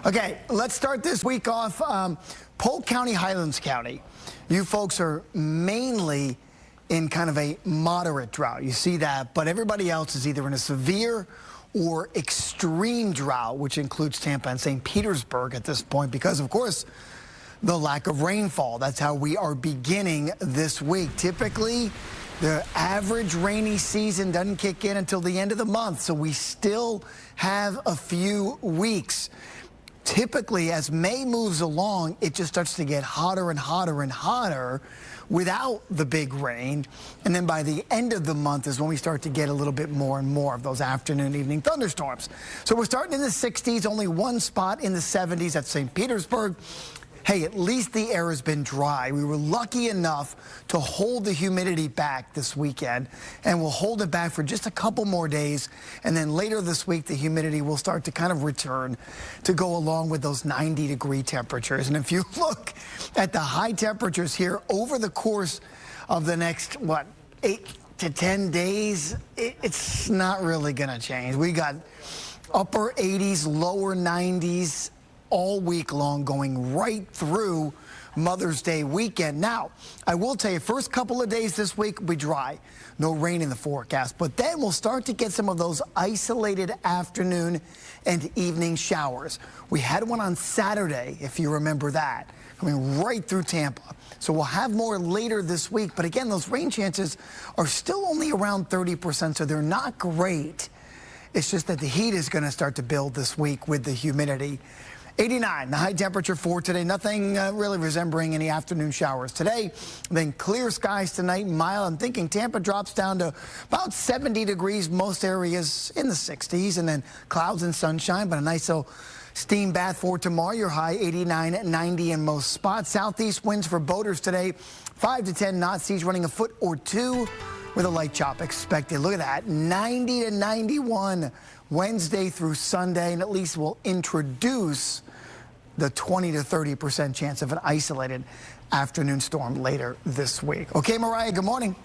Okay, let's start this week off. Polk County, Highlands County. You folks are mainly in kind of a moderate drought. You see that, but everybody else is either in a severe or extreme drought, which includes Tampa and St. Petersburg at this point because, of course, the lack of rainfall. That's how we are beginning this week. Typically, the average rainy season doesn't kick in until the end of the month, so we still have a few weeks. Typically, as May moves along, it just starts to get hotter and hotter and hotter without the big rain. And then by the end of the month is when we start to get a little bit more and more of those afternoon, evening thunderstorms. So we're starting in the 60s, only one spot in the 70s at St. Petersburg. Hey, at least the air has been dry. We were lucky enough to hold the humidity back this weekend, and we'll hold it back for just a couple more days. And then later this week, the humidity will start to kind of return to go along with those 90-degree temperatures. And if you look at the high temperatures here over the course of the next, 8 to 10 days, it's not really going to change. We got upper 80s, lower 90s, all week long, going right through Mother's Day weekend. Now, I will tell you, first couple of days this week will be dry. No rain in the forecast, but then we'll start to get some of those isolated afternoon and evening showers. We had one on Saturday, if you remember that, coming right through Tampa. So we'll have more later this week, but again, those rain chances are still only around 30%, so they're not great. It's just that the heat is going to start to build this week with the humidity. 89, the high temperature for today. Nothing really resembling any afternoon showers today. Then clear skies tonight, mild. I'm thinking Tampa drops down to about 70 degrees, most areas in the 60s, and then clouds and sunshine, but a nice little steam bath for tomorrow. Your high 89, 90 in most spots. Southeast winds for boaters today, 5 to 10 knots, seas running a foot or two with a light chop expected. Look at that, 90 to 91 Wednesday through Sunday, and at least we'll introduce the 20 to 30% chance of an isolated afternoon storm later this week. Okay, Mariah, good morning.